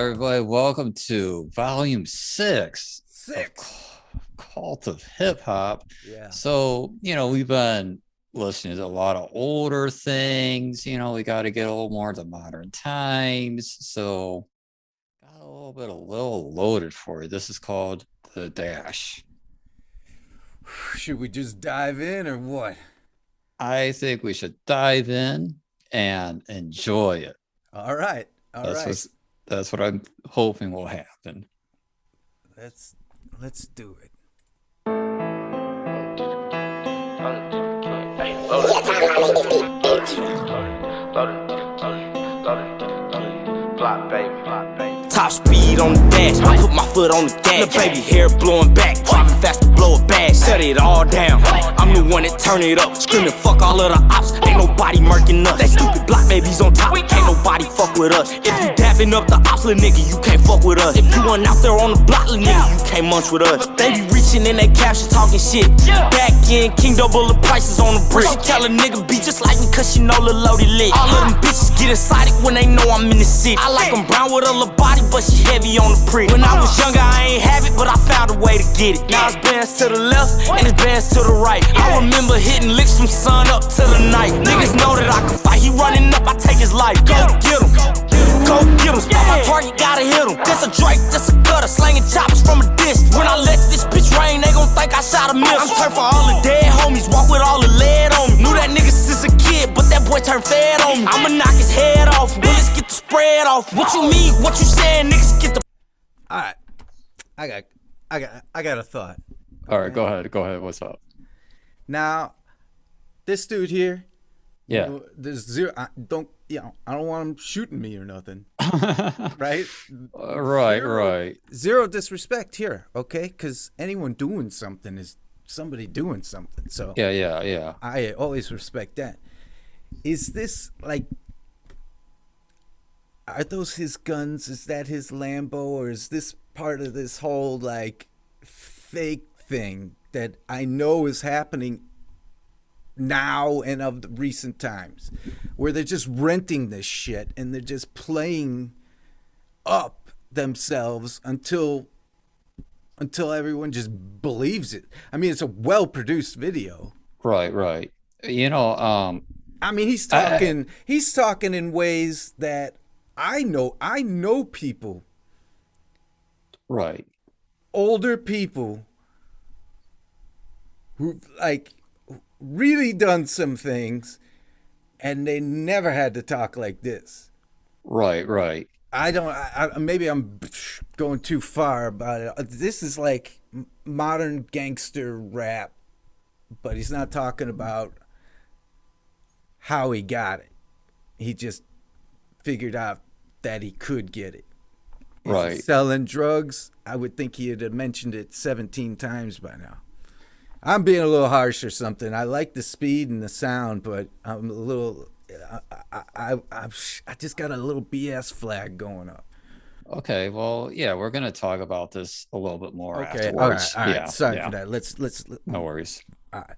everybody? Welcome to Volume 6 of Cult of Hip Hop. Yeah. So, we've been listening to a lot of older things. We got to get a little more to modern times. So, got a little loaded for you. This is called The Dash. Should we just dive in or what? I think we should dive in and enjoy it. All right. That's what I'm hoping will happen. Let's do it. Top speed on the dash, I put my foot on the gas. The baby hair blowing back, driving fast to blow a bag. Shut it all down, I'm the one that turn it up. Screaming fuck all of the ops, ain't nobody murking us. That stupid block babies on top, can't nobody fuck with us. If you dapping up the ops, little nigga, you can't fuck with us. If you went out there on the block, little nigga, you can't munch with us. They be reaching in their captions talking shit. Back in, King double the prices on the brick. She tell a nigga be just like me cause she know Lil Loaded lit. All of them bitches get excited when they know I'm in the city. I like them brown with a little body, but she heavy on the prick. When I was younger, I ain't have it, but I found a way to get it. Now it's bands to the left, and it's bands to the right. I remember hitting licks from sun up to the night. Niggas know that I can fight, he running up, I take his life. Go get him, go get him. Spot my target, gotta hit him. This a Drake, this a gutter, slanging choppers from a distance. When I let this bitch rain, they gon' think I shot a miss. I'm turned for all the dead homies, walk with all the lead on me. Knew that nigga since a kid, but that boy turned fed on me. I'ma knock his head off, bullets get the spread off. What you mean, what you saying, niggas get the... All right. I got a thought. All right, go ahead. What's up? Now, this dude here. Yeah. There's zero. I don't want him shooting me or nothing. Right? Right. Zero disrespect here, okay? Because anyone doing something is somebody doing something. So Yeah. I always respect that. Is this like? Are those his guns? Is that his Lambo? Or is this part of this whole like fake thing that I know is happening now and of the recent times, where they're just renting this shit and they're just playing up themselves until everyone just believes it? I mean, it's a well-produced video. Right. I mean, he's talking in ways that I know people, right, older people who've like really done some things and they never had to talk like this. Right. Maybe I'm going too far about it. This is like modern gangster rap, but he's not talking about how he got it. He just figured out that he could get it. Right. Selling drugs, I would think he'd have mentioned it 17 times by now. I'm being a little harsh or something. I like the speed and the sound, but I'm a little... I just got a little BS flag going up. Okay, well, yeah, we're going to talk about this a little bit more afterwards. All right. Yeah, sorry for that. Let's no worries. All right.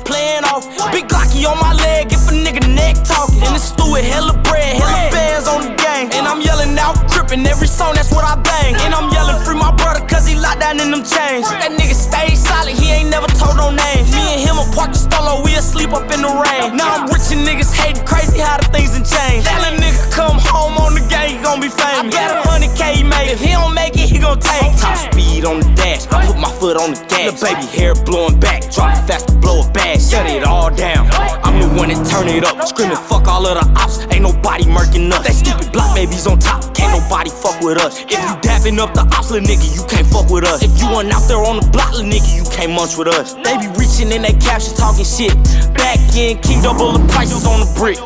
Playing off, big Glocky on my leg, if a nigga neck talking. In the stew with hella bread, hella bands on the gang. And I'm yelling out, crippin', every song, that's what I bang. And I'm yelling free my brother, cause he locked down in them chains. That nigga stay solid, he ain't never told no names. Me and him a park the stolo, we asleep up in the rain. Now I'm rich and niggas hating crazy how the things done changed. That little nigga come home on the gang, he gon' be famous. I bet 100K he made, if he don't make it, he gon' take. Top speed on the dash, I put my foot on the gas. The baby hair blowing back, driving fast to blow a bag. Shut it all down, I'm the one that turn it up. Screaming fuck all of the ops, ain't nobody murking us. That stupid block babies on top, can't nobody fuck with us. If you dapping up the ops, little nigga, you can't fuck with us. If you went out there on the block, little nigga, you can't munch with us. They be reaching in their captions talking shit. Back in, King double the prices on the brick.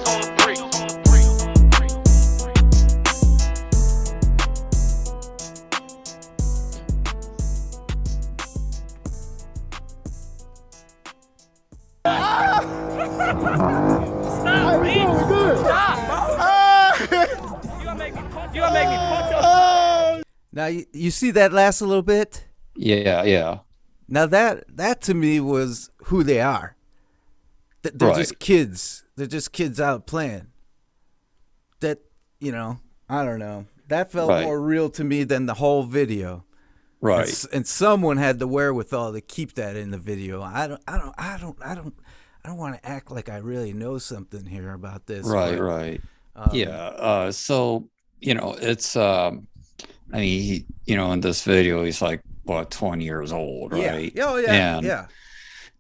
Now you see that last a little bit? Yeah. Now that to me was who they are. They're Right. just kids. They're just kids out playing. That, I don't know. That felt Right. more real to me than the whole video. And, Right. and someone had the wherewithal to keep that in the video. I don't want to act like I really know something here about this, Right. but Right. Yeah. um, So, it's I mean, in this video, he's like, what, 20 years old, yeah, right? oh yeah, And yeah.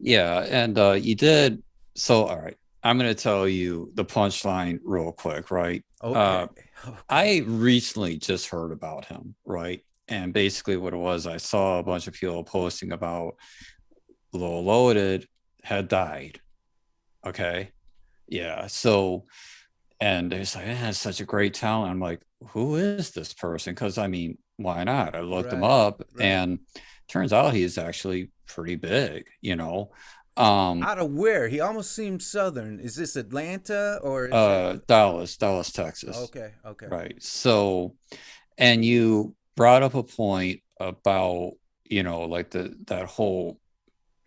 yeah, and you did. So, all right, I'm going to tell you the punchline real quick, right? Okay, okay, I recently just heard about him, right? And basically, what it was, I saw a bunch of people posting about Lil Loaded had died. Okay. Yeah. So, and it's like, it's such a great talent. I'm like, who is this person? Because I mean, why not? I looked him right, up, right. and turns out he's actually pretty big. Um, Out of where? He almost seems southern. Is this Atlanta or is it? Dallas, Texas. Okay, okay. Right. So, and you brought up a point about, like that whole,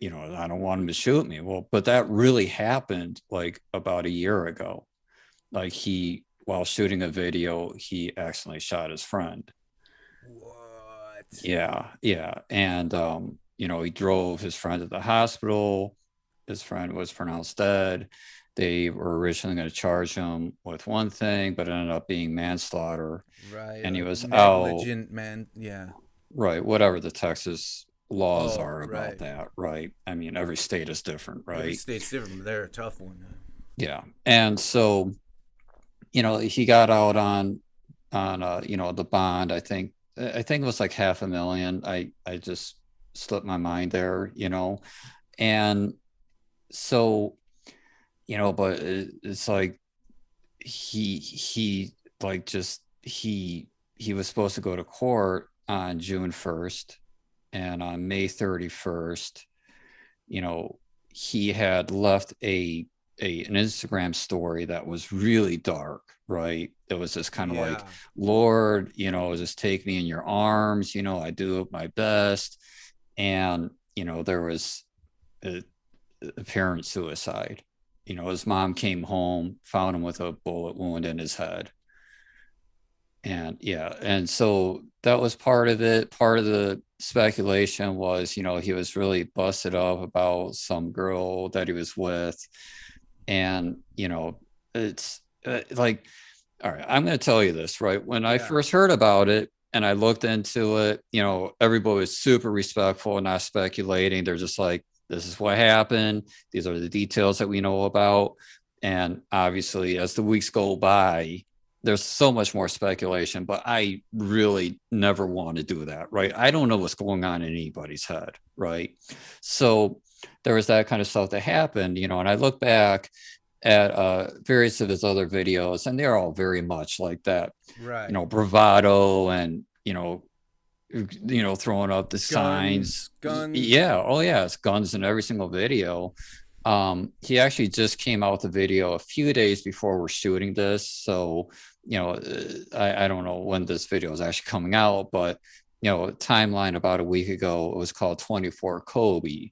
I don't want him to shoot me. Well, but that really happened like about a year ago. Like while shooting a video, he accidentally shot his friend. What? Yeah, yeah. And he drove his friend to the hospital. His friend was pronounced dead. They were originally going to charge him with one thing, but it ended up being manslaughter. Right, And he was out, negligent man. Yeah. right, whatever the Texas laws Oh, are about right. that, right? I mean, every state is different, Every right? state's different, but they're a tough one. Yeah. And so, he got out on the bond. I think it was like 500,000. I just slipped my mind there. And so, but it's like he like just he was supposed to go to court on June 1st, and on May 31st, you know, he had left an Instagram story that was really dark, right? It was just kind of like, Yeah. Lord, just take me in your arms, I do my best. And, there was a, apparent suicide. His mom came home, found him with a bullet wound in his head. And yeah, and so that was part of it. Part of the speculation was, he was really busted up about some girl that he was with. And, it's like, all right, I'm going to tell you this, right? When I Yeah. first heard about it and I looked into it, everybody was super respectful and not speculating. They're just like, this is what happened. These are the details that we know about. And obviously, as the weeks go by, there's so much more speculation, but I really never want to do that, right? I don't know what's going on in anybody's head, right? So there was that kind of stuff that happened, and I look back at various of his other videos, and they're all very much like that, Right. bravado and throwing up the signs. Guns. Yeah, oh yeah, it's guns in every single video. He actually just came out with a video a few days before we're shooting this, so I don't know when this video is actually coming out, but timeline about a week ago, it was called 24 Kobe.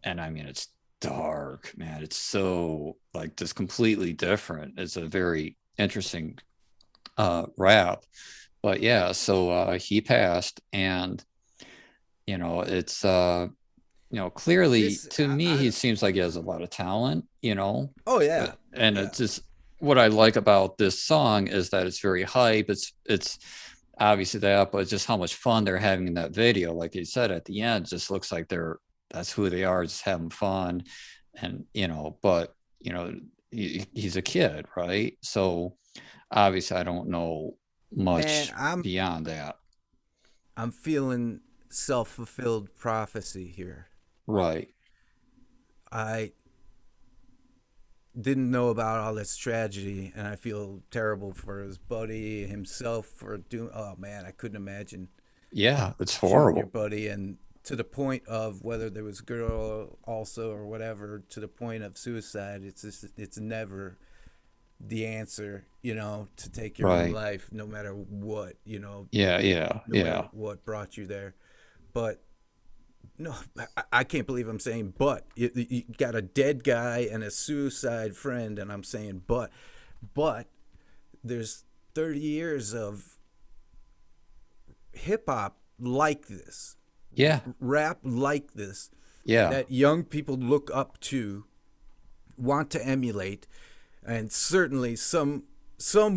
And I mean, it's dark, man. It's so like just completely different. It's a very interesting rap. But yeah, so he passed, and it's clearly, This to me, he seems like he has a lot of talent. Oh yeah. And Yeah. it's just, what I like about this song is that it's very hype. It's obviously that, but just how much fun they're having in that video. Like you said, at the end, just looks like that's who they are, just having fun. And but he's a kid, right? So obviously I don't know Man, much beyond that. I'm feeling self-fulfilled prophecy here. Right. I didn't know about all this tragedy, and I feel terrible for his buddy, himself for doing. Oh man, I couldn't imagine Yeah, it's shooting your horrible. buddy, and to the point of whether there was a girl also or whatever, to the point of suicide. It's just, it's never the answer, to take your own Right. life, no matter what, Yeah, yeah, no matter yeah. what brought you there. But no, I can't believe I'm saying but. You got a dead guy and a suicide friend, and I'm saying but there's 30 years of hip hop like this, Yeah. rap like this, Yeah. that young people look up to, want to emulate, and certainly some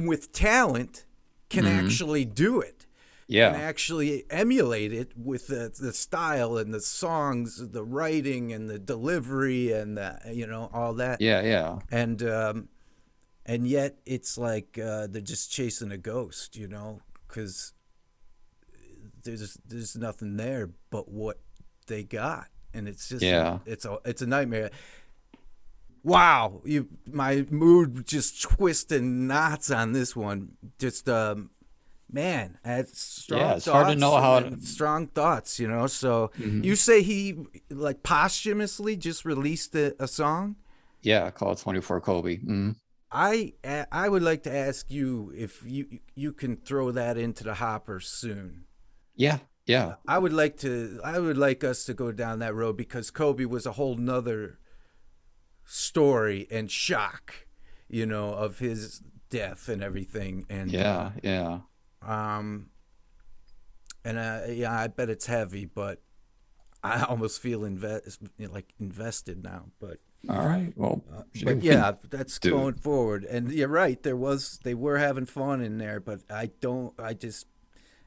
with talent can actually do it. Can Yeah. actually emulate it with the style and the songs, the writing and the delivery and the, all that. Yeah. Yeah. And yet it's like they're just chasing a ghost, because there's nothing there but what they got, and it's just Yeah. it's a nightmare. Wow, my mood just twisting knots on this one. Just man, I had strong Yeah. thoughts. It's hard to know how strong thoughts, So you say he like posthumously just released a song? Yeah. Call it 24 Kobe. I would like to ask you if you can throw that into the hopper soon. Yeah. Yeah. I would like us to go down that road, because Kobe was a whole nother story and shock, of his death and everything. And Yeah. Yeah. yeah, I bet it's heavy, but I almost feel invested now. But All right. Well, but we yeah, can that's do going it. forward. And you're right, they were having fun in there, but I just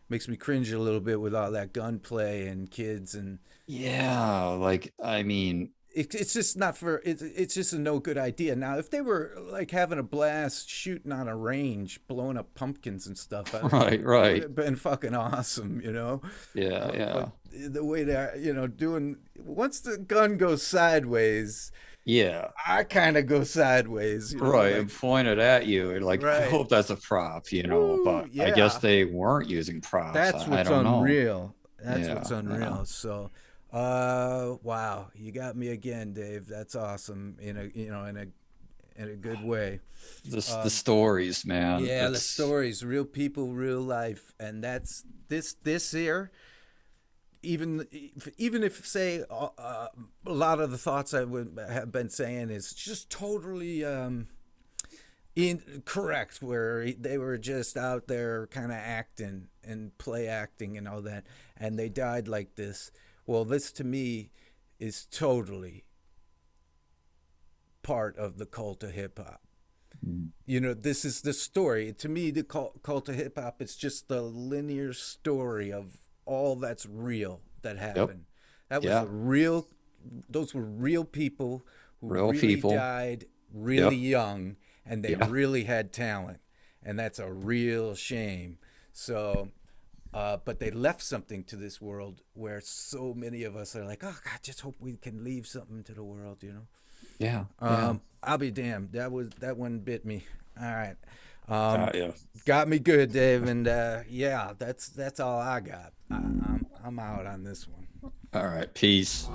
makes me cringe a little bit with all that gunplay and kids, and Yeah. Like, I mean, it's just not for it's just a no good idea. Now, if they were like having a blast shooting on a range, blowing up pumpkins and stuff, right. it would Right. have been fucking awesome, Yeah. Yeah. But the way they're, doing, once the gun goes sideways, Yeah. I kind of go sideways, Right. like, And pointed at you. And like, I right. hope that's a prop, Woo, but I guess yeah. they weren't using props. That's I what's don't know. unreal. That's Yeah. what's Yeah. unreal. So, wow, you got me again, Dave. That's awesome in a in a good way. The stories, man. Yeah, the It's stories, real people, real life, and that's this here. Even if say a lot of the thoughts I would have been saying is just totally incorrect, where they were just out there kind of acting and play acting and all that, and they died like this. Well, this to me is totally part of the cult of hip hop. This is the story. To me, the cult of hip hop is just the linear story of all that's real that yep. happened. That was Yeah. those were real people who Real really people. died really Yep. young, and they Yeah. really had talent. And that's a real shame. So, but they left something to this world where so many of us are like, oh, God, just hope we can leave something to the world. Yeah. Yeah. I'll be damned. That one bit me. All right. Yeah. Got me good, Dave. And yeah, that's all I got. I'm out on this one. All right. Peace.